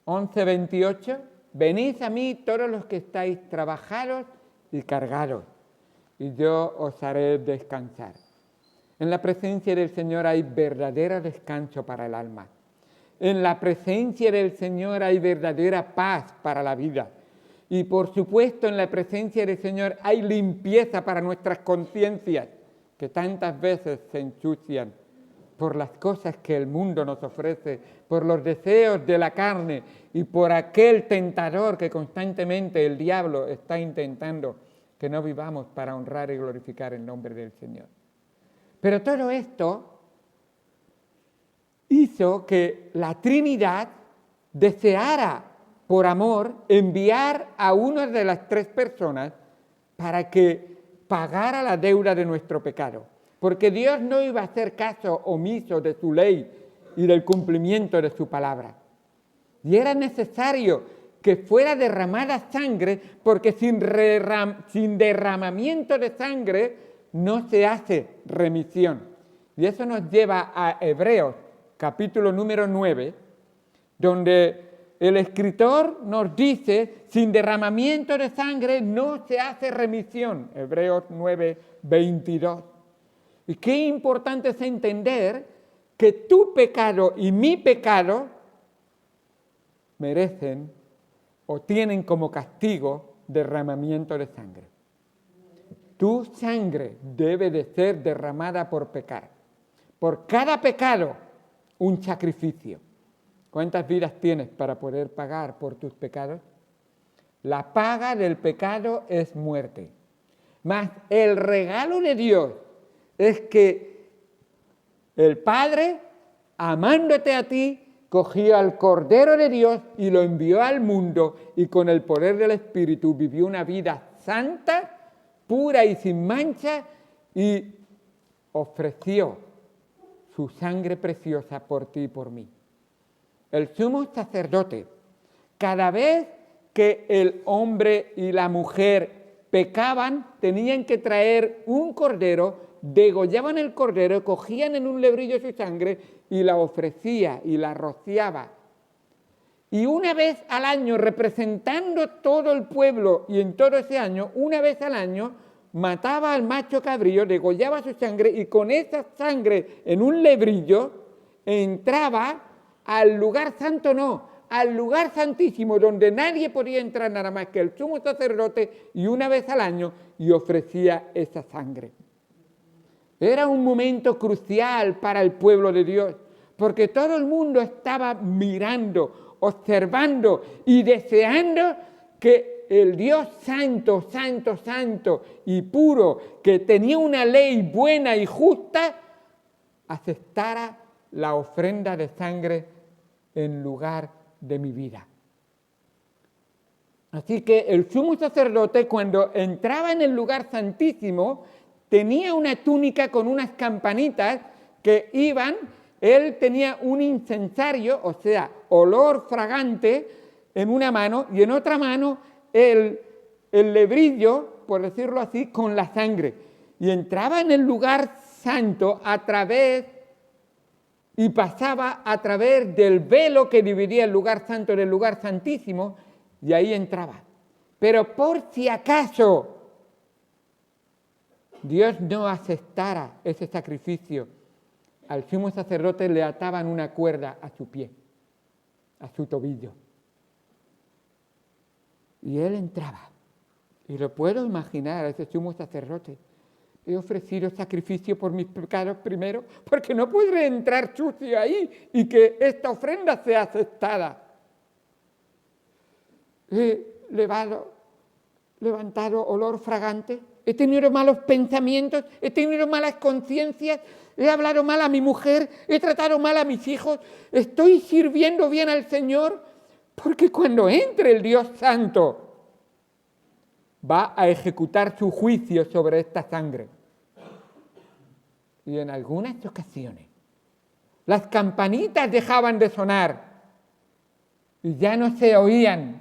11:28, venid a mí todos los que estáis trabajados y cargados, y yo os haré descansar. En la presencia del Señor hay verdadero descanso para el alma. En la presencia del Señor hay verdadera paz para la vida. Y por supuesto en la presencia del Señor hay limpieza para nuestras conciencias, que tantas veces se ensucian por las cosas que el mundo nos ofrece, por los deseos de la carne y por aquel tentador que constantemente el diablo está intentando que no vivamos para honrar y glorificar el nombre del Señor. Pero todo esto hizo que la Trinidad deseara, por amor, enviar a una de las tres personas para que pagara la deuda de nuestro pecado. Porque Dios no iba a hacer caso omiso de su ley y del cumplimiento de su palabra. Y era necesario que fuera derramada sangre, porque sin derramamiento de sangre no se hace remisión. Y eso nos lleva a Hebreos, capítulo número 9, donde el escritor nos dice, sin derramamiento de sangre no se hace remisión. Hebreos 9, 22. Y qué importante es entender que tu pecado y mi pecado merecen o tienen como castigo derramamiento de sangre. Tu sangre debe de ser derramada por pecar. Por cada pecado, un sacrificio. ¿Cuántas vidas tienes para poder pagar por tus pecados? La paga del pecado es muerte. Mas el regalo de Dios es que el Padre, amándote a ti, cogió al Cordero de Dios y lo envió al mundo y con el poder del Espíritu vivió una vida santa, pura y sin mancha y ofreció su sangre preciosa por ti y por mí. El sumo sacerdote, cada vez que el hombre y la mujer pecaban, tenían que traer un cordero, degollaban el cordero, cogían en un lebrillo su sangre y la ofrecía y la rociaba. Y una vez al año, representando todo el pueblo, y en todo ese año, una vez al año, mataba al macho cabrío, degollaba su sangre y con esa sangre en un lebrillo entraba al lugar santo, no, al lugar santísimo, donde nadie podía entrar nada más que el sumo sacerdote, y una vez al año, y ofrecía esa sangre. Era un momento crucial para el pueblo de Dios, porque todo el mundo estaba mirando, observando y deseando que el Dios santo, santo, santo y puro, que tenía una ley buena y justa, aceptara la ofrenda de sangre en lugar de mi vida. Así que el sumo sacerdote, cuando entraba en el lugar santísimo, tenía una túnica con unas campanitas que iban, él tenía un incensario, o sea, olor fragante en una mano, y en otra mano el lebrillo, por decirlo así, con la sangre. Y entraba en el lugar santo a través, y pasaba a través del velo que dividía el lugar santo del lugar santísimo, y ahí entraba. Pero por si acaso Dios no aceptara ese sacrificio, al sumo sacerdote le ataban una cuerda a su pie, a su tobillo. Y él entraba. Y lo puedo imaginar a ese sumo sacerdote. He ofrecido sacrificio por mis pecados primero, porque no podré entrar sucio ahí y que esta ofrenda sea aceptada. He levantado olor fragante, he tenido malos pensamientos, he tenido malas conciencias, he hablado mal a mi mujer, he tratado mal a mis hijos, estoy sirviendo bien al Señor, porque cuando entre el Dios Santo va a ejecutar su juicio sobre esta sangre. Y en algunas ocasiones las campanitas dejaban de sonar y ya no se oían.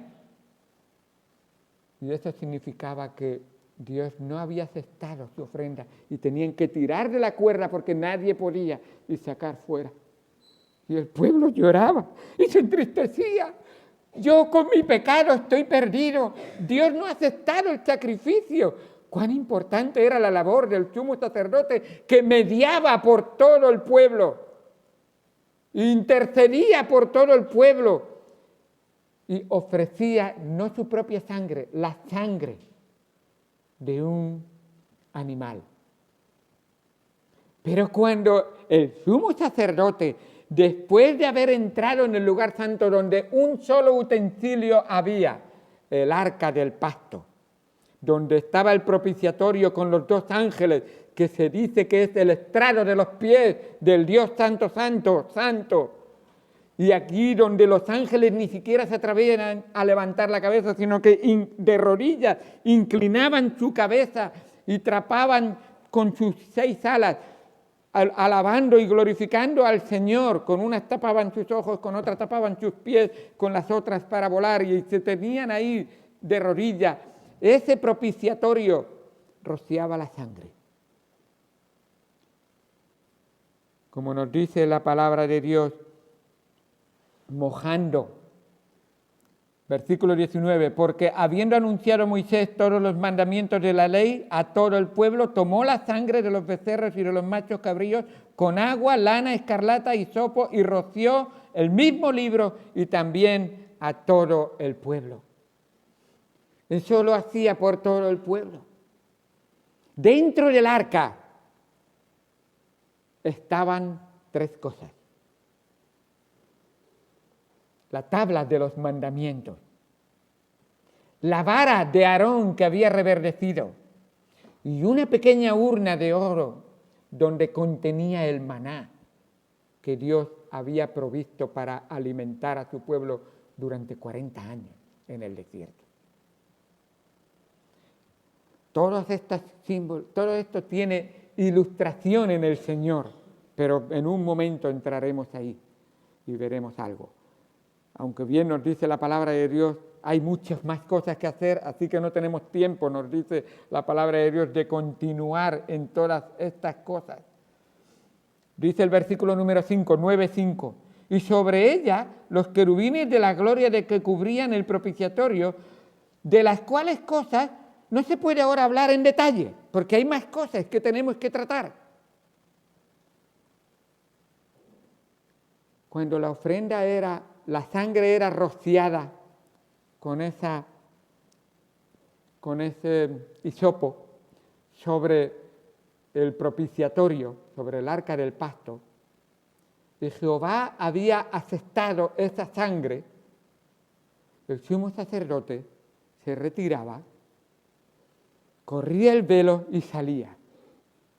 Y eso significaba que Dios no había aceptado su ofrenda y tenían que tirar de la cuerda porque nadie podía y sacar fuera. Y el pueblo lloraba y se entristecía Yo con mi pecado estoy perdido. Dios no ha aceptado el sacrificio. Cuán importante era la labor del sumo sacerdote que mediaba por todo el pueblo, intercedía por todo el pueblo y ofrecía no su propia sangre, la sangre de un animal. Pero cuando el sumo sacerdote, después de haber entrado en el lugar santo donde un solo utensilio había, el arca del pacto, donde estaba el propiciatorio con los 2 ángeles, que se dice que es el estrado de los pies del Dios santo, santo, santo, y aquí donde los ángeles ni siquiera se atrevían a levantar la cabeza, sino que de rodillas inclinaban su cabeza y trapaban con sus 6 alas, alabando y glorificando al Señor. Con unas tapaban sus ojos, con otras tapaban sus pies, con las otras para volar, y se tenían ahí de rodillas. Ese propiciatorio rociaba la sangre. Como nos dice la palabra de Dios, mojando. Versículo 19, porque habiendo anunciado Moisés todos los mandamientos de la ley a todo el pueblo, tomó la sangre de los becerros y de los machos cabríos con agua, lana, escarlata y hisopo y roció el mismo libro y también a todo el pueblo. Eso lo hacía por todo el pueblo. Dentro del arca estaban 3 cosas. La tabla de los mandamientos, la vara de Aarón que había reverdecido y una pequeña urna de oro donde contenía el maná que Dios había provisto para alimentar a su pueblo durante 40 años en el desierto. Todos estos símbolos, todo esto tiene ilustración en el Señor, pero en un momento entraremos ahí y veremos algo. Aunque bien nos dice la palabra de Dios, hay muchas más cosas que hacer, así que no tenemos tiempo, nos dice la palabra de Dios, de continuar en todas estas cosas. Dice el versículo número 5, 9:5, y sobre ella los querubines de la gloria de que cubrían el propiciatorio, de las cuales cosas no se puede ahora hablar en detalle, porque hay más cosas que tenemos que tratar. Cuando la ofrenda la sangre era rociada con ese hisopo sobre el propiciatorio, sobre el arca del pacto, y Jehová había aceptado esa sangre, el sumo sacerdote se retiraba, corría el velo y salía.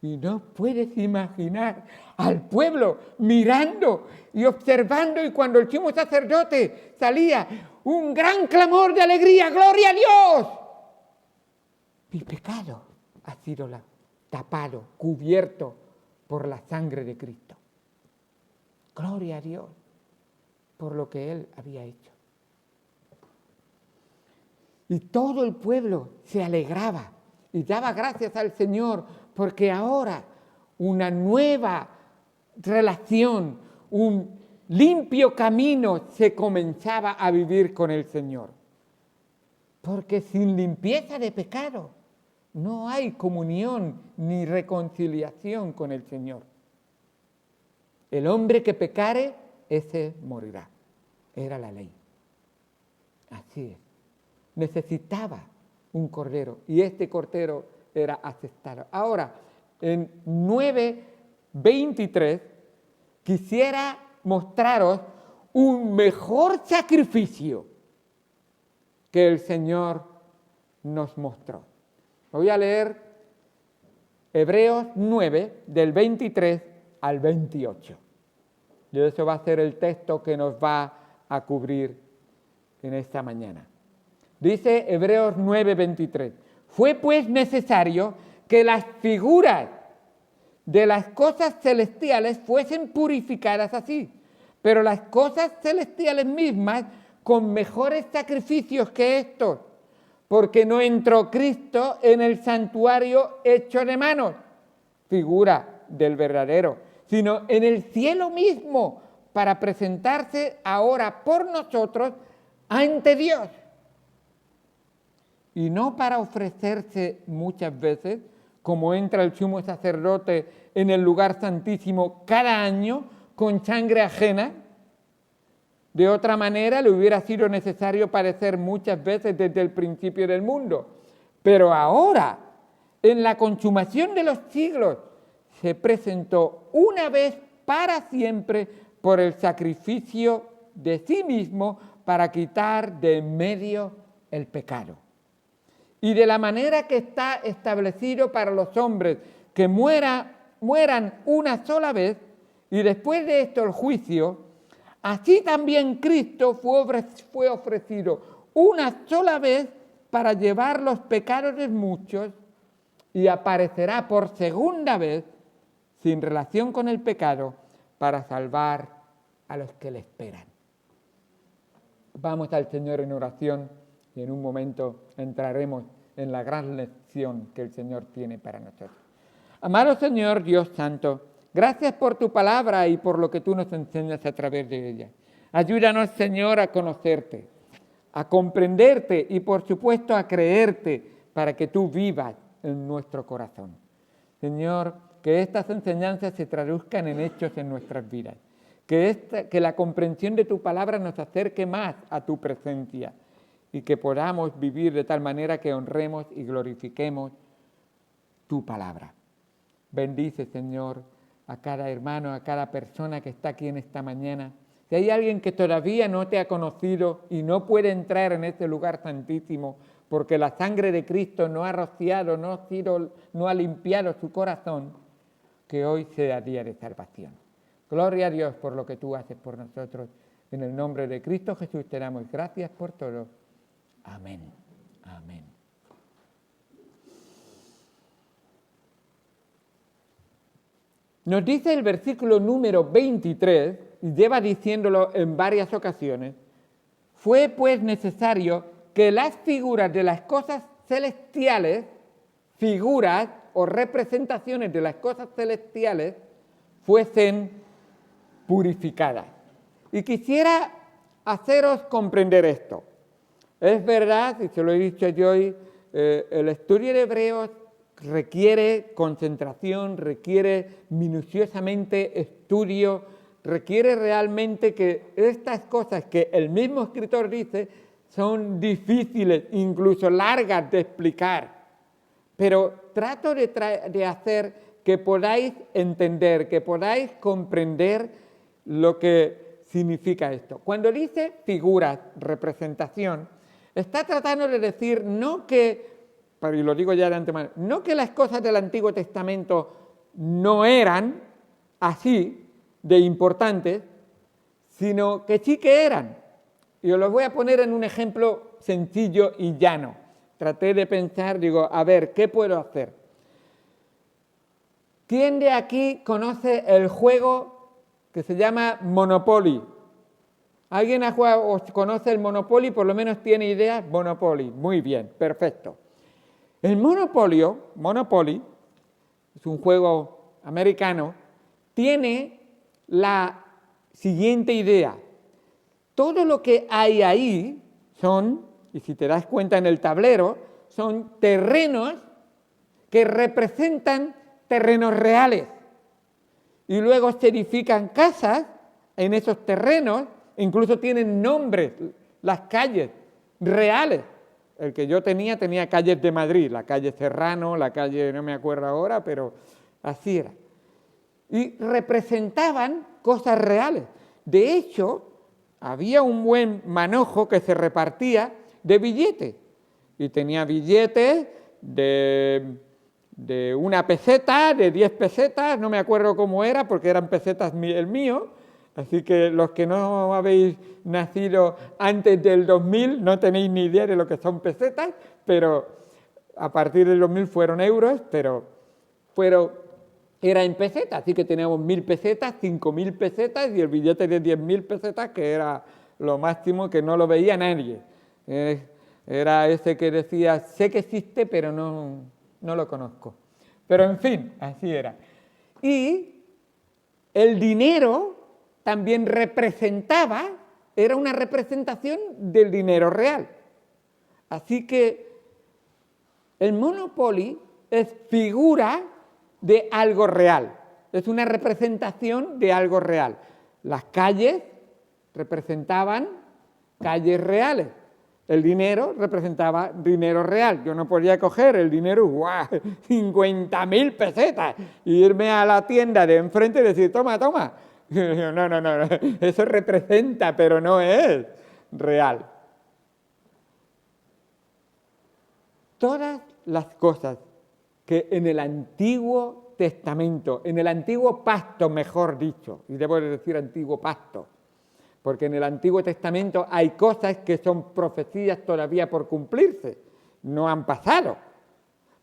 Y no puedes imaginar al pueblo mirando y observando, y cuando el sumo sacerdote salía, un gran clamor de alegría, ¡gloria a Dios! Mi pecado ha sido tapado, cubierto por la sangre de Cristo. Gloria a Dios por lo que Él había hecho. Y todo el pueblo se alegraba y daba gracias al Señor, porque ahora una nueva relación, un limpio camino se comenzaba a vivir con el Señor. Porque sin limpieza de pecado no hay comunión ni reconciliación con el Señor. El hombre que pecare, ese morirá. Era la ley. Así es. Necesitaba un cordero y este cordero era aceptado. Ahora, en 9:23 quisiera mostraros un mejor sacrificio que el Señor nos mostró. Voy a leer Hebreos 9, del 23 al 28. Y eso va a ser el texto que nos va a cubrir en esta mañana. Dice Hebreos 9:23. Fue pues necesario que las figuras de las cosas celestiales fuesen purificadas así, pero las cosas celestiales mismas con mejores sacrificios que estos, porque no entró Cristo en el santuario hecho de manos, figura del verdadero, sino en el cielo mismo, para presentarse ahora por nosotros ante Dios. Y no para ofrecerse muchas veces, como entra el sumo sacerdote en el lugar santísimo cada año con sangre ajena. De otra manera, le hubiera sido necesario padecer muchas veces desde el principio del mundo. Pero ahora, en la consumación de los siglos, se presentó una vez para siempre por el sacrificio de sí mismo para quitar de en medio el pecado. Y de la manera que está establecido para los hombres que mueran una sola vez y después de esto el juicio, así también Cristo fue ofrecido una sola vez para llevar los pecados de muchos y aparecerá por segunda vez sin relación con el pecado para salvar a los que le esperan. Vamos al Señor en oración y en un momento entraremos en la gran lección que el Señor tiene para nosotros. Amado Señor Dios Santo, gracias por tu palabra y por lo que tú nos enseñas a través de ella. Ayúdanos, Señor, a conocerte, a comprenderte y, por supuesto, a creerte para que tú vivas en nuestro corazón. Señor, que estas enseñanzas se traduzcan en hechos en nuestras vidas. Que la comprensión de tu palabra nos acerque más a tu presencia y que podamos vivir de tal manera que honremos y glorifiquemos tu palabra. Bendice, Señor, a cada hermano, a cada persona que está aquí en esta mañana. Si hay alguien que todavía no te ha conocido y no puede entrar en este lugar santísimo porque la sangre de Cristo no ha rociado, no ha limpiado su corazón, que hoy sea día de salvación. Gloria a Dios por lo que tú haces por nosotros. En el nombre de Cristo Jesús te damos gracias por todo. Amén. Amén. Nos dice el versículo número 23, y lleva diciéndolo en varias ocasiones, fue pues necesario que las figuras de las cosas celestiales, figuras o representaciones de las cosas celestiales, fuesen purificadas. Y quisiera haceros comprender esto. Es verdad, y se lo he dicho yo hoy, el estudio de Hebreos requiere concentración, requiere minuciosamente estudio, requiere realmente que estas cosas que el mismo escritor dice son difíciles, incluso largas de explicar. Pero trato de hacer que podáis entender, que podáis comprender lo que significa esto. Cuando dice figuras, representación, está tratando de decir no que, y lo digo ya de antemano, no que las cosas del Antiguo Testamento no eran así de importantes, sino que sí que eran. Y os lo voy a poner en un ejemplo sencillo y llano. Traté de pensar, digo, a ver, ¿qué puedo hacer? ¿Quién de aquí conoce el juego que se llama Monopoly? ¿Alguien ha jugado o conoce el Monopoly? Por lo menos tiene idea. Monopoly, muy bien, perfecto. El Monopoly, es un juego americano, tiene la siguiente idea. Todo lo que hay ahí son, y si te das cuenta en el tablero, son terrenos que representan terrenos reales. Y luego se edifican casas en esos terrenos, incluso tienen nombres, las calles reales. El que yo tenía calles de Madrid, la calle Serrano, la calle, no me acuerdo ahora, pero así era. Y representaban cosas reales. De hecho, había un buen manojo que se repartía de billetes. Y tenía billetes de 1 peseta, de 10 pesetas, no me acuerdo cómo era, porque eran pesetas el mío. Así que los que no habéis nacido antes del 2000 no tenéis ni idea de lo que son pesetas, pero a partir del 2000 fueron euros, pero era en pesetas, así que teníamos 1.000 pesetas, 5.000 pesetas y el billete de 10.000 pesetas, que era lo máximo, que no lo veía nadie. Era ese que decía, sé que existe, pero no lo conozco. Pero en fin, así era. Y el dinero también representaba era una representación del dinero real. Así que el Monopoly es figura de algo real, es una representación de algo real. Las calles representaban calles reales, el dinero representaba dinero real. Yo no podía coger el dinero, ¡guau!, 50.000 pesetas, e irme a la tienda de enfrente y decir, toma, toma. No, eso representa, pero no es real. Todas las cosas que en el Antiguo Testamento, en el Antiguo Pacto, mejor dicho, y debo decir Antiguo Pacto, porque en el Antiguo Testamento hay cosas que son profecías todavía por cumplirse, no han pasado.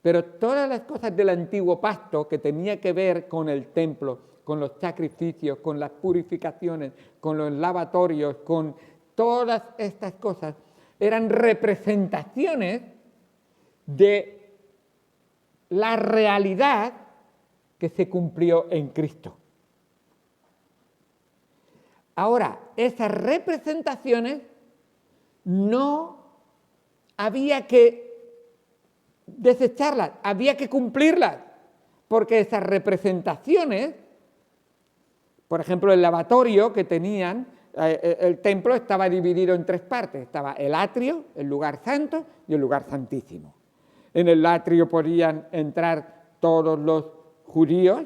Pero todas las cosas del Antiguo Pacto que tenía que ver con el templo, con los sacrificios, con las purificaciones, con los lavatorios, con todas estas cosas, eran representaciones de la realidad que se cumplió en Cristo. Ahora, esas representaciones no había que desecharlas, había que cumplirlas, porque esas representaciones, por ejemplo, el lavatorio que tenían, el templo estaba dividido en tres partes, estaba el atrio, el lugar santo y el lugar santísimo. En el atrio podían entrar todos los judíos,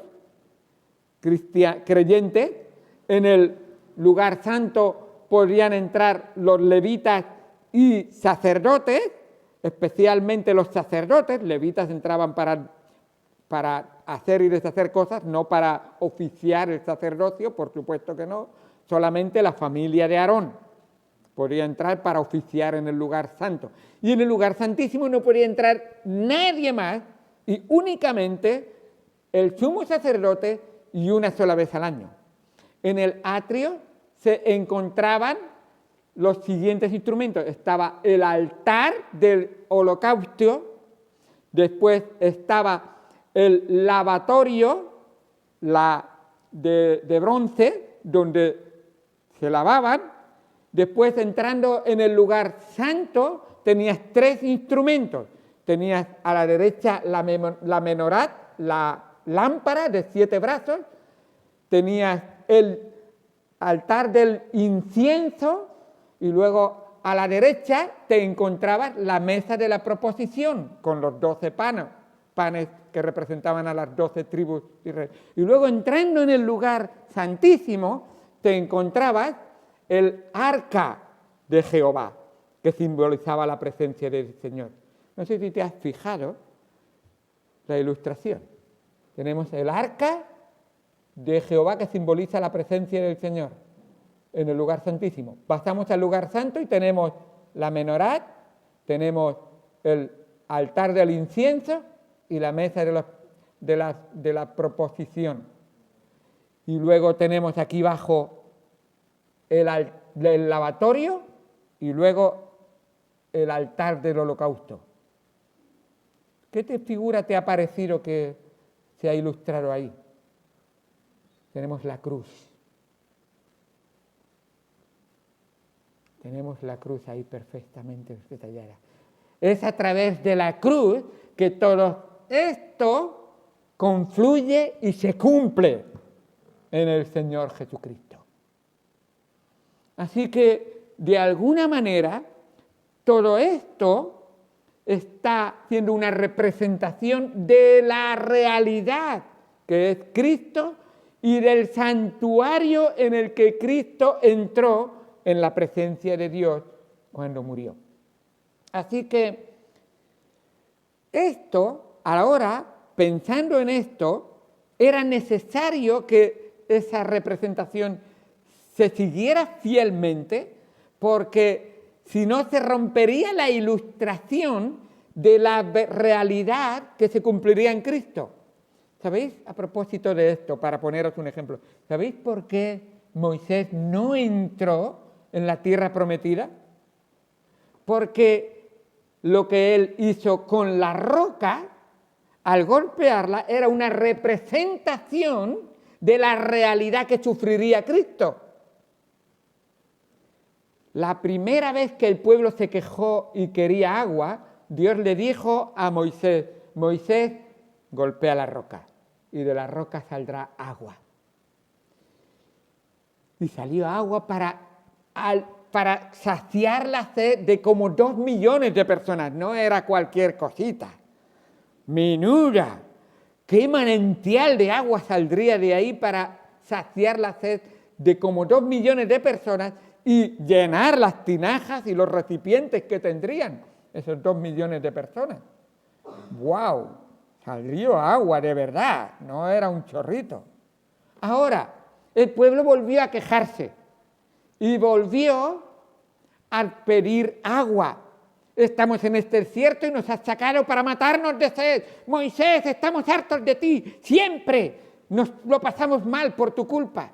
creyentes, en el lugar santo podían entrar los levitas y sacerdotes, especialmente los sacerdotes. Levitas entraban para hacer y deshacer cosas, no para oficiar el sacerdocio, por supuesto que no. Solamente la familia de Aarón podía entrar para oficiar en el lugar santo. Y en el lugar santísimo no podía entrar nadie más, y únicamente el sumo sacerdote y una sola vez al año. En el atrio se encontraban los siguientes instrumentos. Estaba el altar del holocausto, después estaba el lavatorio de bronce, donde se lavaban. Después, entrando en el lugar santo, tenías tres instrumentos. Tenías a la derecha la menorá, la lámpara de 7 brazos, tenías el altar del incienso, y luego a la derecha te encontrabas la mesa de la proposición con los 12 panes que representaban a las 12 tribus de Israel. Y luego, entrando en el lugar santísimo, te encontrabas el arca de Jehová, que simbolizaba la presencia del Señor. No sé si te has fijado la ilustración. Tenemos el arca de Jehová, que simboliza la presencia del Señor en el lugar santísimo. Pasamos al lugar santo y tenemos la menorá, tenemos el altar del incienso y la mesa de la proposición. Y luego tenemos aquí abajo el lavatorio y luego el altar del holocausto. ¿Qué figura te ha parecido que se ha ilustrado ahí? Tenemos la cruz. Tenemos la cruz ahí perfectamente detallada. Es a través de la cruz que todo esto confluye y se cumple en el Señor Jesucristo. Así que, de alguna manera, todo esto está siendo una representación de la realidad que es Cristo y del santuario en el que Cristo entró en la presencia de Dios cuando murió. Así que esto, ahora, pensando en esto, era necesario que esa representación se siguiera fielmente, porque si no se rompería la ilustración de la realidad que se cumpliría en Cristo. ¿Sabéis? A propósito de esto, para poneros un ejemplo, ¿sabéis por qué Moisés no entró en la tierra prometida? Porque lo que él hizo con la roca, al golpearla, era una representación de la realidad que sufriría Cristo. La primera vez que el pueblo se quejó y quería agua, Dios le dijo a Moisés, Moisés, golpea la roca y de la roca saldrá agua. Y salió agua para saciar la sed de como 2 millones de personas. No era cualquier cosita. Menuda. ¿Qué manantial de agua saldría de ahí para saciar la sed de como 2 millones de personas y llenar las tinajas y los recipientes que tendrían esos 2 millones de personas? ¡Wow! Salió agua de verdad, no era un chorrito. Ahora, el pueblo volvió a quejarse y volvió a pedir agua. Estamos en este desierto y nos has sacado para matarnos de sed. Moisés, estamos hartos de ti. Siempre nos lo pasamos mal por tu culpa.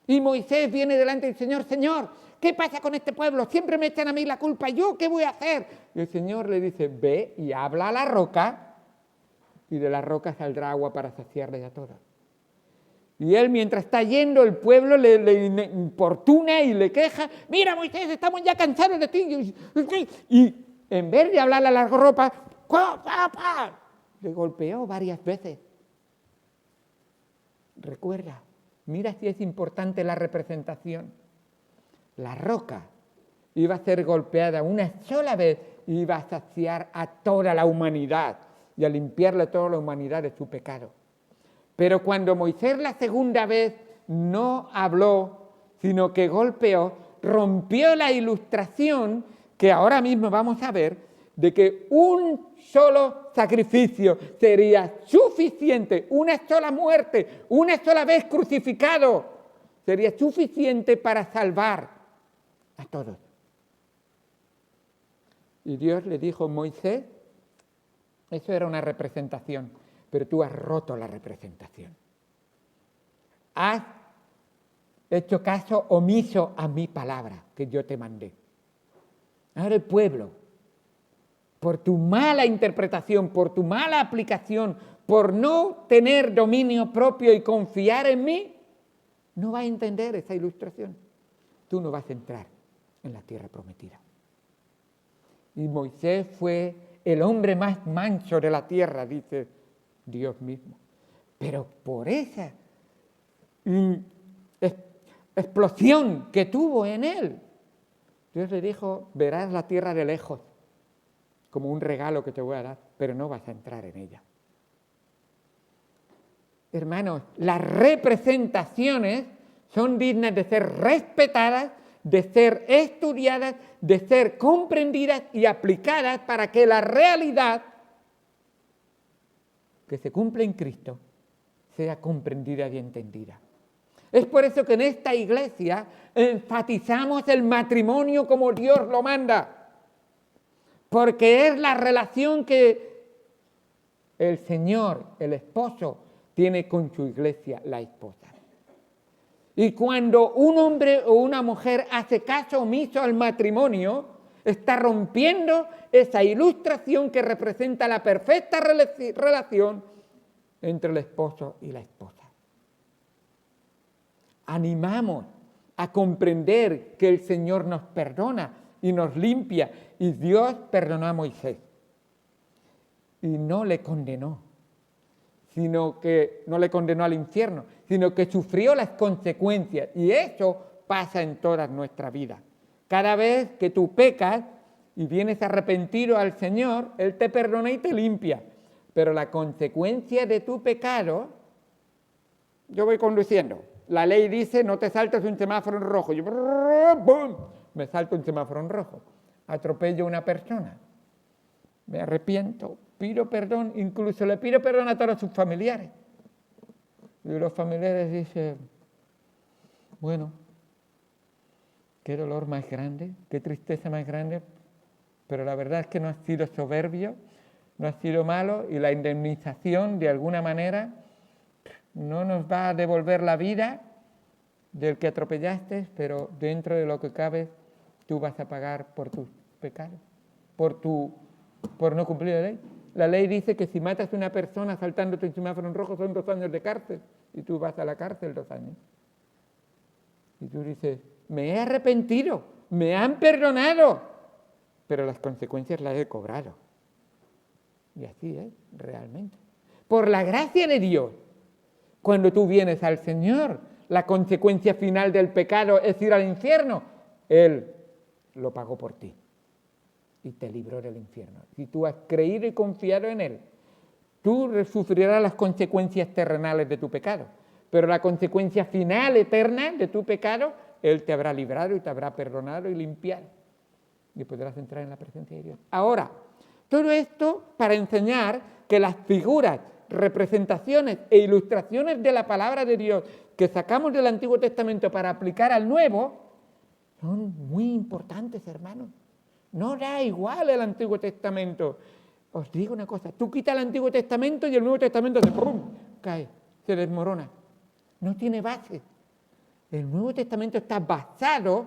Y Moisés viene delante del Señor. Señor, ¿qué pasa con este pueblo? Siempre me echan a mí la culpa. ¿Yo qué voy a hacer? Y el Señor le dice, ve y habla a la roca y de la roca saldrá agua para saciarles a todos. Y él, mientras está yendo, el pueblo le importuna y le queja. Mira, Moisés, estamos ya cansados de ti. Y en vez de hablarle a la ropa, le golpeó varias veces. Recuerda, mira si es importante la representación. La roca iba a ser golpeada una sola vez y iba a saciar a toda la humanidad y a limpiarle a toda la humanidad de su pecado. Pero cuando Moisés la segunda vez no habló, sino que golpeó, rompió la ilustración que ahora mismo vamos a ver, de que un solo sacrificio sería suficiente, una sola muerte, una sola vez crucificado, sería suficiente para salvar a todos. Y Dios le dijo, Moisés, eso era una representación, pero tú has roto la representación. Has hecho caso omiso a mi palabra que yo te mandé. Ahora el pueblo, por tu mala interpretación, por tu mala aplicación, por no tener dominio propio y confiar en mí, no va a entender esa ilustración. Tú no vas a entrar en la tierra prometida. Y Moisés fue el hombre más manso de la tierra, dice Dios mismo. Pero por esa explosión que tuvo en él, Dios le dijo, verás la tierra de lejos, como un regalo que te voy a dar, pero no vas a entrar en ella. Hermanos, las representaciones son dignas de ser respetadas, de ser estudiadas, de ser comprendidas y aplicadas para que la realidad que se cumple en Cristo sea comprendida y entendida. Es por eso que en esta iglesia enfatizamos el matrimonio como Dios lo manda, porque es la relación que el Señor, el esposo, tiene con su iglesia, la esposa. Y cuando un hombre o una mujer hace caso omiso al matrimonio, está rompiendo esa ilustración que representa la perfecta relación entre el esposo y la esposa. Animamos a comprender que el Señor nos perdona y nos limpia, y Dios perdonó a Moisés y no le condenó, sino que no le condenó al infierno, sino que sufrió las consecuencias, y eso pasa en toda nuestra vida. Cada vez que tú pecas y vienes arrepentido al Señor, Él te perdona y te limpia, pero la consecuencia de tu pecado, yo voy conduciendo, la ley dice no te saltes un semáforo en rojo, yo ¡bum!, me salto un semáforo en rojo, atropello a una persona, me arrepiento, pido perdón, incluso le pido perdón a todos sus familiares. Y los familiares dicen, bueno, qué dolor más grande, qué tristeza más grande, pero la verdad es que no has sido soberbio, no has sido malo, y la indemnización de alguna manera no nos va a devolver la vida del que atropellaste, pero dentro de lo que cabe tú vas a pagar por tus pecados, por no cumplir la ley. La ley dice que si matas a una persona saltándote un semáforo en rojo son 2 años de cárcel, y tú vas a la cárcel 2 años. Y tú dices, me he arrepentido, me han perdonado, pero las consecuencias las he cobrado. Y así es, realmente. Por la gracia de Dios, cuando tú vienes al Señor, la consecuencia final del pecado es ir al infierno. Él lo pagó por ti y te libró del infierno. Si tú has creído y confiado en Él, tú sufrirás las consecuencias terrenales de tu pecado, pero la consecuencia final, eterna de tu pecado, Él te habrá librado y te habrá perdonado y limpiado. Y podrás entrar en la presencia de Dios. Ahora, todo esto para enseñar que las figuras, representaciones e ilustraciones de la palabra de Dios que sacamos del Antiguo Testamento para aplicar al Nuevo son muy importantes, hermanos. No da igual el Antiguo Testamento. Os digo una cosa, tú quitas el Antiguo Testamento y el Nuevo Testamento se cae, se desmorona. No tiene base. El Nuevo Testamento está basado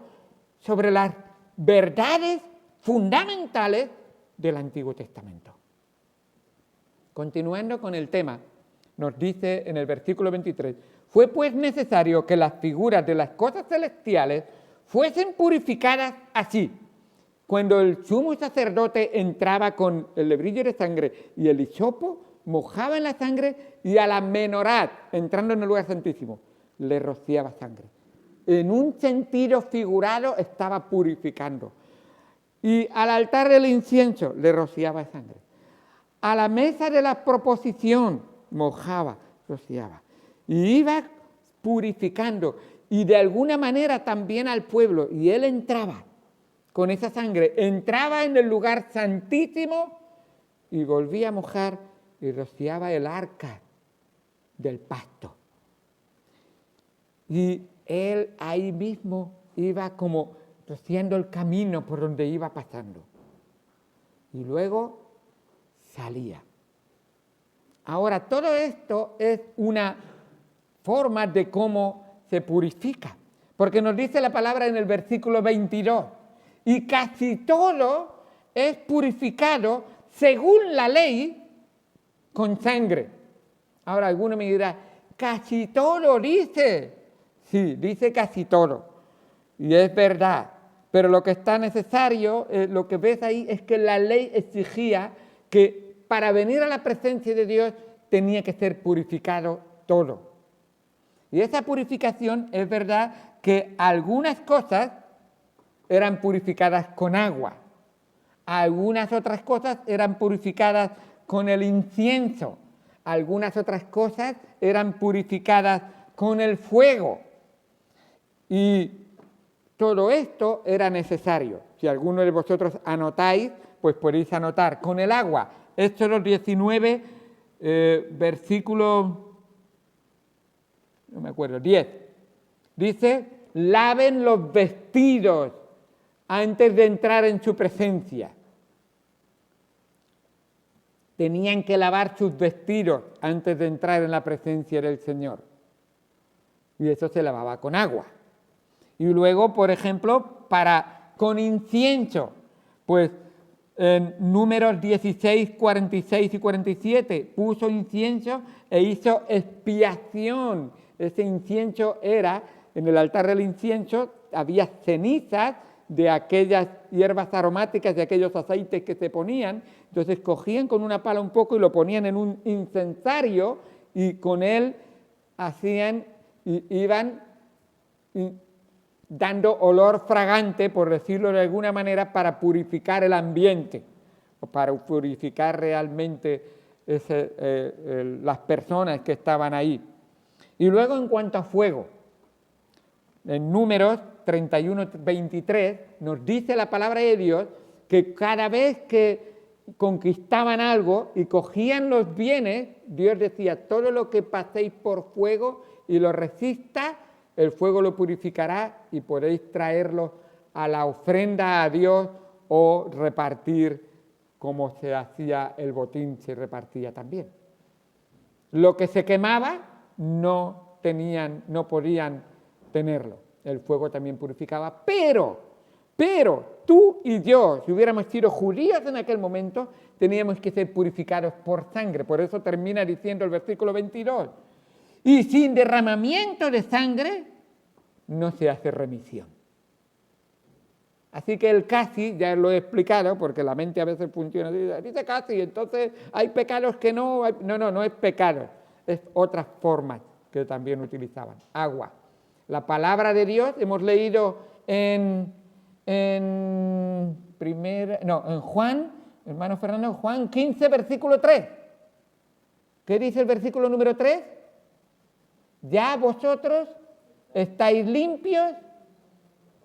sobre las verdades fundamentales del Antiguo Testamento. Continuando con el tema, nos dice en el versículo 23, fue pues necesario que las figuras de las cosas celestiales fuesen purificadas así. Cuando el sumo sacerdote entraba con el lebrillo de sangre y el hisopo, mojaba en la sangre y a la menorá, entrando en el lugar santísimo, le rociaba sangre. En un sentido figurado estaba purificando. Y al altar del incienso le rociaba sangre. A la mesa de la proposición mojaba, rociaba. Y iba purificando. Y de alguna manera también al pueblo. Y él entraba con esa sangre. Entraba en el lugar santísimo y volvía a mojar y rociaba el arca del pacto. Y él ahí mismo iba como rociando el camino por donde iba pasando. Y luego salía. Ahora, todo esto es una forma de cómo se purifica. Porque nos dice la palabra en el versículo 22. Y casi todo es purificado según la ley con sangre. Ahora, alguno me dirá, casi todo dice. Sí, dice casi todo. Y es verdad. Pero lo que está necesario, lo que ves ahí, es que la ley exigía que para venir a la presencia de Dios tenía que ser purificado todo. Y esa purificación es verdad que algunas cosas eran purificadas con agua, algunas otras cosas eran purificadas con el incienso, algunas otras cosas eran purificadas con el fuego. Y todo esto era necesario. Si alguno de vosotros anotáis, pues podéis anotar con el agua. Éxodo 19, versículo, no me acuerdo, 10. Dice, laven los vestidos antes de entrar en su presencia. Tenían que lavar sus vestidos antes de entrar en la presencia del Señor. Y eso se lavaba con agua. Y luego, por ejemplo, con incienso, pues en Números 16, 46 y 47, puso incienso e hizo expiación. Ese incienso era, en el altar del incienso, había cenizas de aquellas hierbas aromáticas, de aquellos aceites que se ponían. Entonces cogían con una pala un poco y lo ponían en un incensario y con él iban dando olor fragante, por decirlo de alguna manera, para purificar el ambiente, o para purificar realmente las personas que estaban ahí. Y luego, en cuanto a fuego, en Números 31, 23, nos dice la palabra de Dios que cada vez que conquistaban algo y cogían los bienes, Dios decía, todo lo que paséis por fuego y lo resista, el fuego lo purificará y podéis traerlo a la ofrenda a Dios o repartir como se hacía el botín, se repartía también. Lo que se quemaba no podían tenerlo. El fuego también purificaba, pero tú y yo, si hubiéramos sido judíos en aquel momento, teníamos que ser purificados por sangre. Por eso termina diciendo el versículo 22. Y sin derramamiento de sangre no se hace remisión. Así que el casi, ya lo he explicado, porque la mente a veces funciona así, dice casi, entonces hay pecados que no, no es pecado, es otras formas que también utilizaban. Agua. La palabra de Dios, hemos leído en Juan, hermano Fernando, Juan 15, versículo 3. ¿Qué dice el versículo número 3? Ya vosotros estáis limpios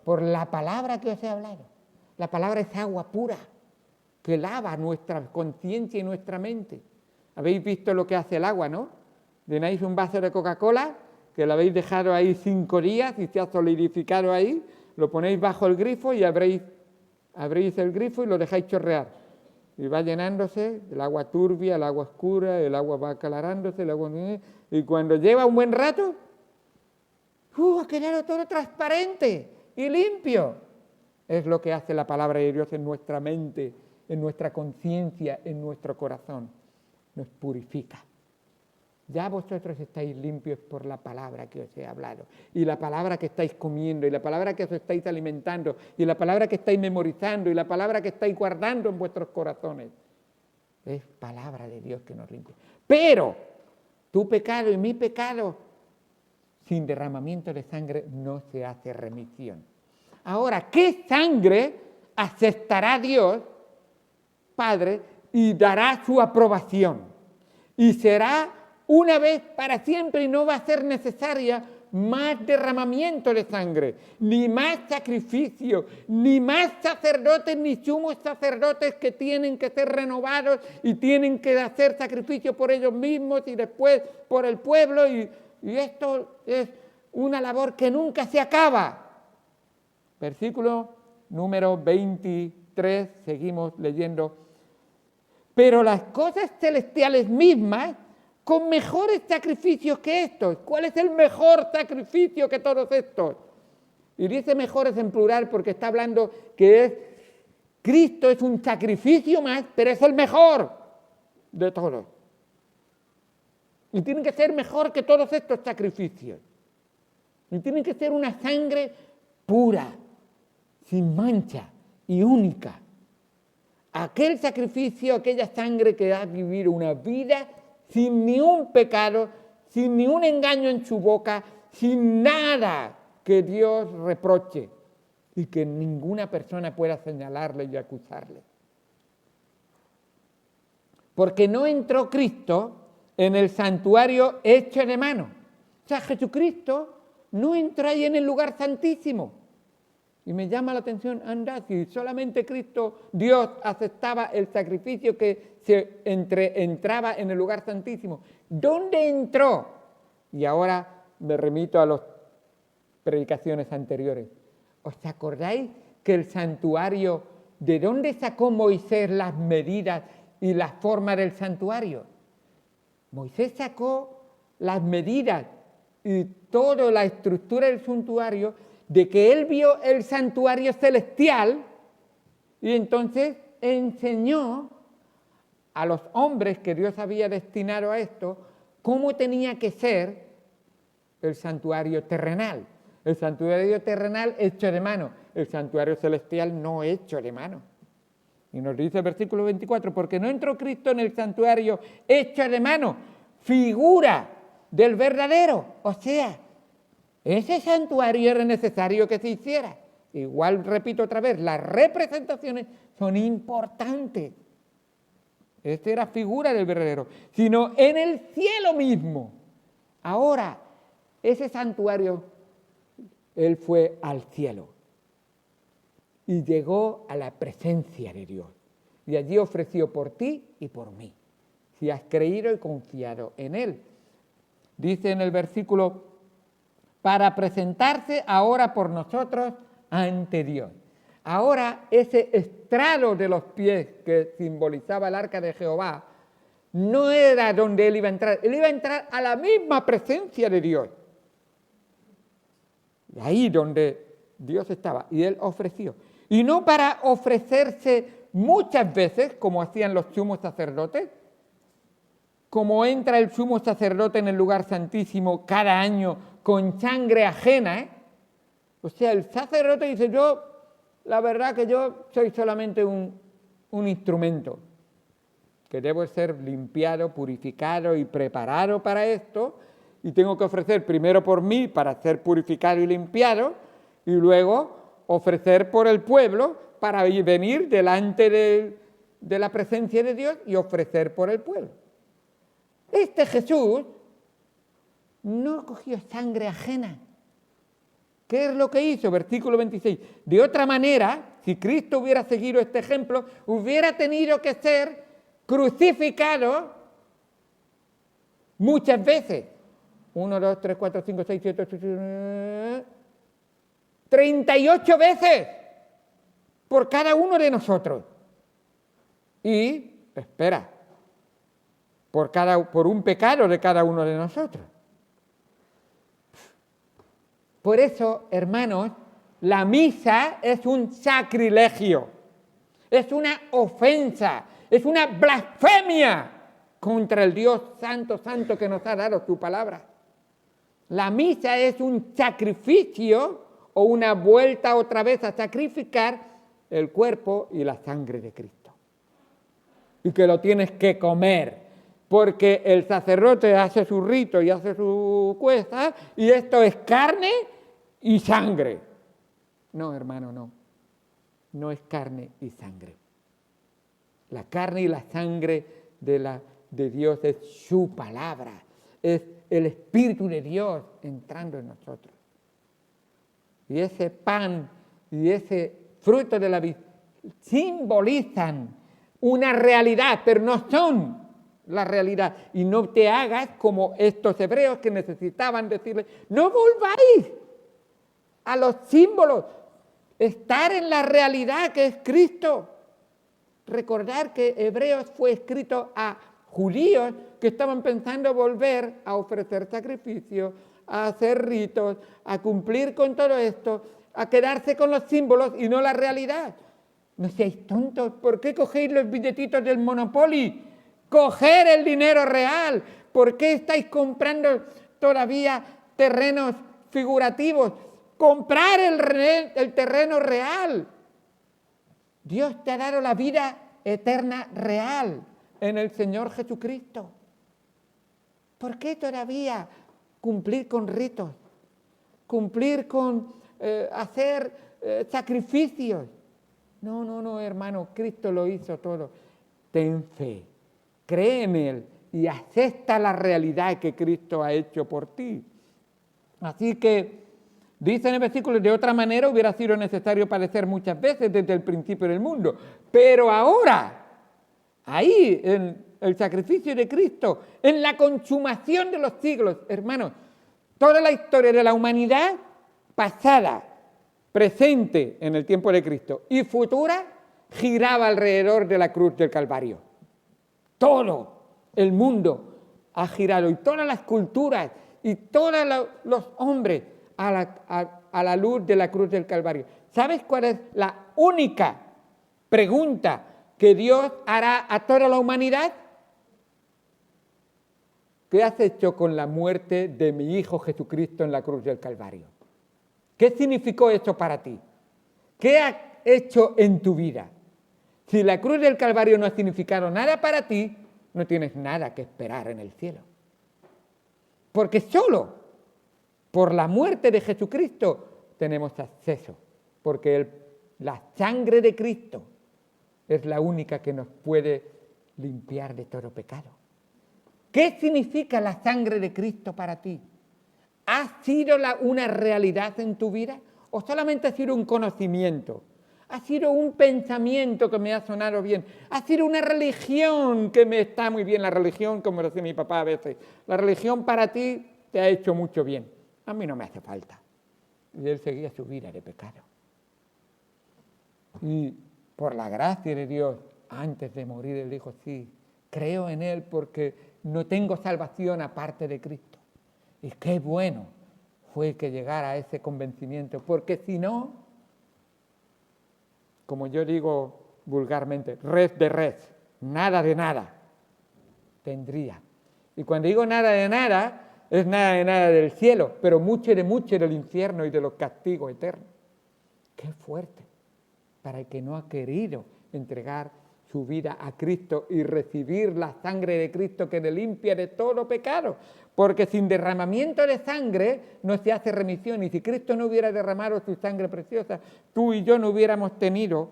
por la palabra que os he hablado. La palabra es agua pura, que lava nuestra conciencia y nuestra mente. Habéis visto lo que hace el agua, ¿no? Llenáis un vaso de Coca-Cola, que lo habéis dejado ahí 5 días y se ha solidificado ahí, lo ponéis bajo el grifo y abrís el grifo y lo dejáis chorrear. Y va llenándose el agua turbia, el agua oscura, el agua va aclarándose, y cuando lleva un buen rato, ha quedado todo transparente y limpio. Es lo que hace la palabra de Dios en nuestra mente, en nuestra conciencia, en nuestro corazón. Nos purifica. Ya vosotros estáis limpios por la palabra que os he hablado, y la palabra que estáis comiendo, y la palabra que os estáis alimentando, y la palabra que estáis memorizando, y la palabra que estáis guardando en vuestros corazones. Es palabra de Dios que nos limpia. Pero tu pecado y mi pecado, sin derramamiento de sangre no se hace remisión. Ahora, ¿qué sangre aceptará Dios, Padre, y dará su aprobación? Y será una vez para siempre, y no va a ser necesaria más derramamiento de sangre, ni más sacrificio, ni más sacerdotes, ni sumos sacerdotes que tienen que ser renovados y tienen que hacer sacrificio por ellos mismos y después por el pueblo, y esto es una labor que nunca se acaba. Versículo número 23, seguimos leyendo. Pero las cosas celestiales mismas, con mejores sacrificios que estos. ¿Cuál es el mejor sacrificio que todos estos? Y dice mejores en plural porque está hablando que Cristo es un sacrificio más, pero es el mejor de todos. Y tiene que ser mejor que todos estos sacrificios. Y tiene que ser una sangre pura, sin mancha y única. Aquel sacrificio, aquella sangre que ha vivido una vida sin ni un pecado, sin ni un engaño en su boca, sin nada que Dios reproche y que ninguna persona pueda señalarle y acusarle. Porque no entró Cristo en el santuario hecho de mano. O sea, Jesucristo no entró ahí en el lugar santísimo. Y me llama la atención, anda, si solamente Cristo, Dios aceptaba el sacrificio que entraba en el lugar santísimo. ¿Dónde entró? Y ahora me remito a las predicaciones anteriores. ¿Os acordáis que el santuario, de dónde sacó Moisés las medidas y la forma del santuario? Moisés sacó las medidas y toda la estructura del santuario de que él vio el santuario celestial y entonces enseñó a los hombres que Dios había destinado a esto cómo tenía que ser el santuario terrenal. El santuario terrenal hecho de mano, el santuario celestial no hecho de mano. Y nos dice el versículo 24, porque no entró Cristo en el santuario hecho de mano, figura del verdadero, o sea, ese santuario era necesario que se hiciera. Igual, repito otra vez, las representaciones son importantes. Esta era figura del verdadero, sino en el cielo mismo. Ahora, ese santuario, él fue al cielo y llegó a la presencia de Dios. Y allí ofreció por ti y por mí, si has creído y confiado en él. Dice en el versículo, para presentarse ahora por nosotros ante Dios. Ahora ese estrado de los pies que simbolizaba el arca de Jehová no era donde él iba a entrar a la misma presencia de Dios. Y ahí donde Dios estaba, y él ofreció. Y no para ofrecerse muchas veces, como hacían los sumos sacerdotes, como entra el sumo sacerdote en el lugar santísimo cada año con sangre ajena, O sea, el sacerdote dice, yo la verdad que yo soy solamente un instrumento, que debo ser limpiado, purificado y preparado para esto, y tengo que ofrecer primero por mí para ser purificado y limpiado, y luego ofrecer por el pueblo para venir delante de la presencia de Dios y ofrecer por el pueblo. Este Jesús no cogió sangre ajena. ¿Qué es lo que hizo? Versículo 26. De otra manera, si Cristo hubiera seguido este ejemplo, hubiera tenido que ser crucificado muchas veces. 1, 2, 3, 4, 5, 6, 7, 8, 9, 38 veces por cada uno de nosotros. Y, espera, por un pecado de cada uno de nosotros. Por eso, hermanos, la misa es un sacrilegio, es una ofensa, es una blasfemia contra el Dios santo, santo que nos ha dado su palabra. La misa es un sacrificio o una vuelta otra vez a sacrificar el cuerpo y la sangre de Cristo. Y que lo tienes que comer, porque el sacerdote hace su rito y hace su cuesta, y esto es carne y sangre. No, hermano, no. No es carne y sangre. La carne y la sangre de Dios es su palabra, es el Espíritu de Dios entrando en nosotros. Y ese pan y ese fruto de la vid simbolizan una realidad, pero no son la realidad. Y no te hagas como estos hebreos que necesitaban decirle, no volváis a los símbolos, estar en la realidad que es Cristo. Recordar que Hebreos fue escrito a judíos que estaban pensando volver a ofrecer sacrificios, a hacer ritos, a cumplir con todo esto, a quedarse con los símbolos y no la realidad. No seáis tontos, ¿por qué cogéis los billetitos del Monopoly? Coger el dinero real. ¿Por qué estáis comprando todavía terrenos figurativos? Comprar el terreno real. Dios te ha dado la vida eterna real en el Señor Jesucristo. ¿Por qué todavía cumplir con ritos? Cumplir con hacer sacrificios. No, hermano, Cristo lo hizo todo. Ten fe, cree en Él y acepta la realidad que Cristo ha hecho por ti. Así que, dice en el versículo, de otra manera hubiera sido necesario padecer muchas veces desde el principio del mundo. Pero ahora, ahí, en el sacrificio de Cristo, en la consumación de los siglos, hermanos, toda la historia de la humanidad pasada, presente en el tiempo de Cristo y futura, giraba alrededor de la cruz del Calvario. Todo el mundo ha girado y todas las culturas y todos los hombres a la luz de la cruz del Calvario. ¿Sabes cuál es la única pregunta que Dios hará a toda la humanidad? ¿Qué has hecho con la muerte de mi Hijo Jesucristo en la cruz del Calvario? ¿Qué significó esto para ti? ¿Qué has hecho en tu vida? Si la cruz del Calvario no ha significado nada para ti, no tienes nada que esperar en el cielo. Porque solo por la muerte de Jesucristo tenemos acceso, porque la sangre de Cristo es la única que nos puede limpiar de todo pecado. ¿Qué significa la sangre de Cristo para ti? ¿Ha sido una realidad en tu vida o solamente ha sido un conocimiento? ¿Ha sido un pensamiento que me ha sonado bien? ¿Ha sido una religión que me está muy bien? La religión, como decía mi papá a veces, la religión para ti te ha hecho mucho bien. A mí no me hace falta. Y él seguía su vida de pecado. Y por la gracia de Dios, antes de morir, él dijo, sí, creo en Él porque no tengo salvación aparte de Cristo. Y qué bueno fue que llegara a ese convencimiento, porque si no, como yo digo vulgarmente, res de res, nada de nada tendría. Y cuando digo nada de nada, es nada de nada del cielo, pero mucho de mucho del infierno y de los castigos eternos. ¡Qué fuerte! para el que no ha querido entregar su vida a Cristo y recibir la sangre de Cristo que le limpia de todo pecado. Porque sin derramamiento de sangre no se hace remisión. Y si Cristo no hubiera derramado su sangre preciosa, tú y yo no hubiéramos tenido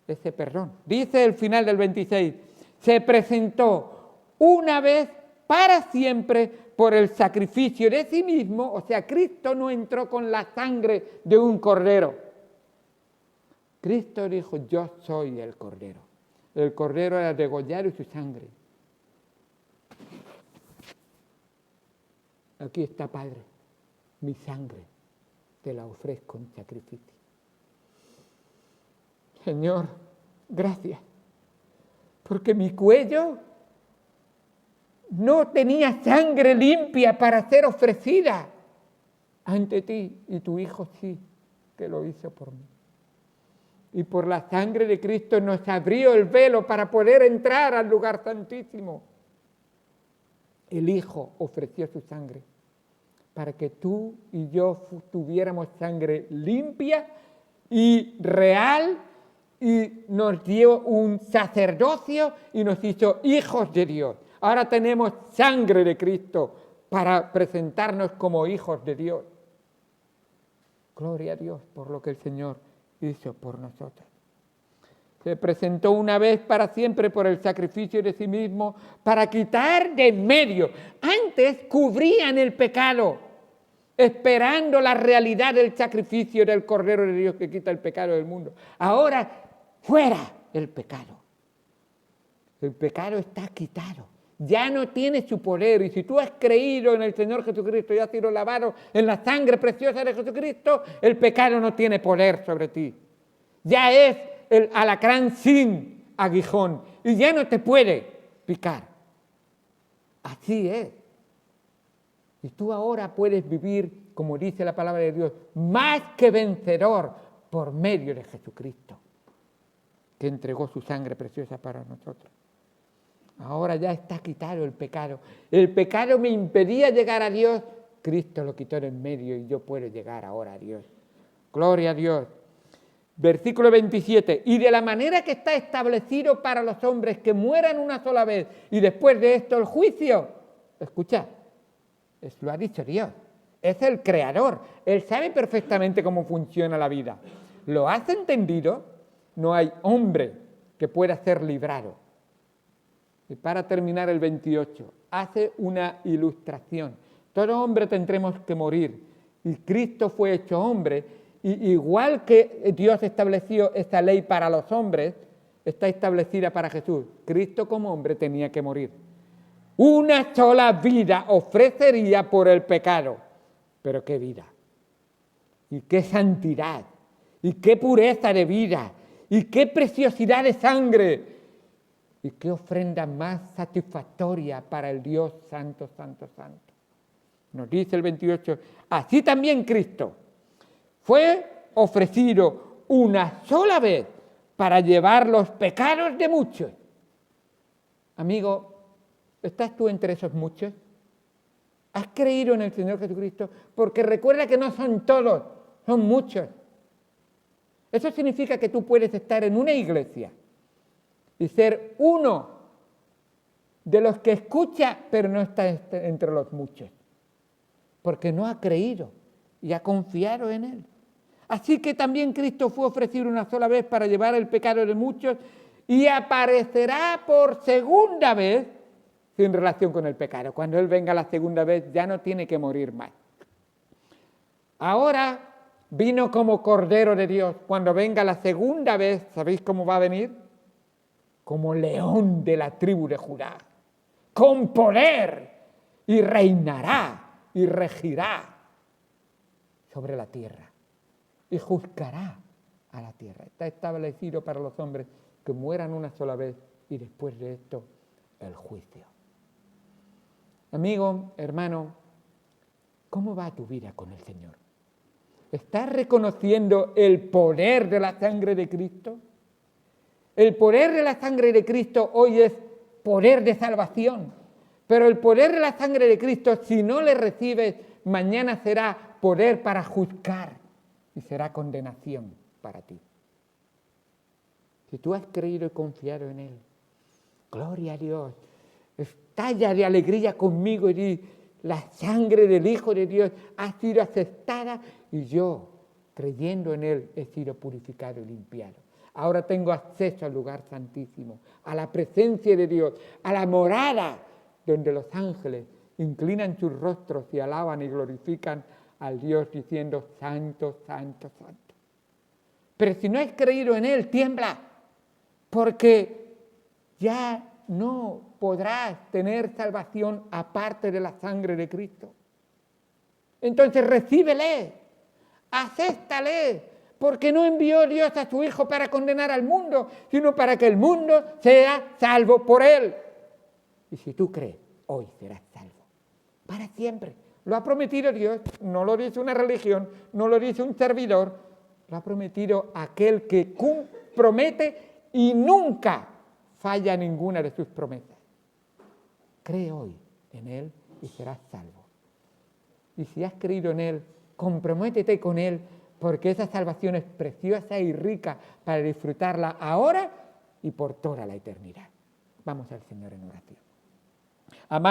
ese perdón. Dice el final del 26, se presentó una vez para siempre por el sacrificio de sí mismo. O sea, Cristo no entró con la sangre de un cordero. Cristo dijo, yo soy el cordero. El cordero era degollado y su sangre. Aquí está, Padre, mi sangre, te la ofrezco en sacrificio. Señor, gracias, porque mi cuello no tenía sangre limpia para ser ofrecida ante ti, y tu Hijo sí, que lo hizo por mí. Y por la sangre de Cristo nos abrió el velo para poder entrar al lugar santísimo. El Hijo ofreció su sangre para que tú y yo tuviéramos sangre limpia y real, y nos dio un sacerdocio y nos hizo hijos de Dios. Ahora tenemos sangre de Cristo para presentarnos como hijos de Dios. Gloria a Dios por lo que el Señor hizo por nosotros. Se presentó una vez para siempre por el sacrificio de sí mismo para quitar de en medio. Antes cubrían el pecado, esperando la realidad del sacrificio del Cordero de Dios que quita el pecado del mundo. Ahora, fuera el pecado. El pecado está quitado. Ya no tiene su poder. Y si tú has creído en el Señor Jesucristo y has sido lavado en la sangre preciosa de Jesucristo, el pecado no tiene poder sobre ti. Ya es el alacrán sin aguijón y ya no te puede picar. Así es. Y tú ahora puedes vivir, como dice la palabra de Dios, más que vencedor por medio de Jesucristo, que entregó su sangre preciosa para nosotros. Ahora ya está quitado el pecado. El pecado me impedía llegar a Dios. Cristo lo quitó en medio y yo puedo llegar ahora a Dios. Gloria a Dios. Versículo 27. Y de la manera que está establecido para los hombres que mueran una sola vez y después de esto el juicio. Escucha, lo ha dicho Dios. Es el Creador. Él sabe perfectamente cómo funciona la vida. ¿Lo has entendido? No hay hombre que pueda ser librado. Y para terminar el 28, hace una ilustración. Todo hombre tendremos que morir. Y Cristo fue hecho hombre. Y igual que Dios estableció esta ley para los hombres, está establecida para Jesús. Cristo como hombre tenía que morir. Una sola vida ofrecería por el pecado. Pero qué vida. Y qué santidad. Y qué pureza de vida. Y qué preciosidad de sangre. Y qué ofrenda más satisfactoria para el Dios santo, santo, santo. Nos dice el 28, así también Cristo fue ofrecido una sola vez para llevar los pecados de muchos. Amigo, ¿estás tú entre esos muchos? ¿Has creído en el Señor Jesucristo? Porque recuerda que no son todos, son muchos. Eso significa que tú puedes estar en una iglesia y ser uno de los que escucha, pero no está entre los muchos, porque no ha creído y ha confiado en Él. Así que también Cristo fue ofrecido una sola vez para llevar el pecado de muchos y aparecerá por segunda vez sin relación con el pecado. Cuando Él venga la segunda vez ya no tiene que morir más. Ahora vino como Cordero de Dios. Cuando venga la segunda vez, ¿sabéis cómo va a venir? Como león de la tribu de Judá, con poder, y reinará y regirá sobre la tierra y juzgará a la tierra. Está establecido para los hombres que mueran una sola vez y después de esto el juicio. Amigo, hermano, ¿cómo va tu vida con el Señor? ¿Estás reconociendo el poder de la sangre de Cristo? El poder de la sangre de Cristo hoy es poder de salvación, pero el poder de la sangre de Cristo, si no le recibes, mañana será poder para juzgar y será condenación para ti. Si tú has creído y confiado en Él, gloria a Dios, estalla de alegría conmigo y di, la sangre del Hijo de Dios ha sido aceptada y yo, creyendo en Él, he sido purificado y limpiado. Ahora tengo acceso al lugar santísimo, a la presencia de Dios, a la morada donde los ángeles inclinan sus rostros y alaban y glorifican al Dios diciendo, santo, santo, santo. Pero si no has creído en Él, tiembla, porque ya no podrás tener salvación aparte de la sangre de Cristo. Entonces recíbele, acéptale, porque no envió Dios a su Hijo para condenar al mundo, sino para que el mundo sea salvo por Él. Y si tú crees, hoy serás salvo, para siempre. Lo ha prometido Dios, no lo dice una religión, no lo dice un servidor, lo ha prometido aquel que promete y nunca falla ninguna de sus promesas. Cree hoy en Él y serás salvo. Y si has creído en Él, comprométete con Él, porque esa salvación es preciosa y rica para disfrutarla ahora y por toda la eternidad. Vamos al Señor en oración. Amado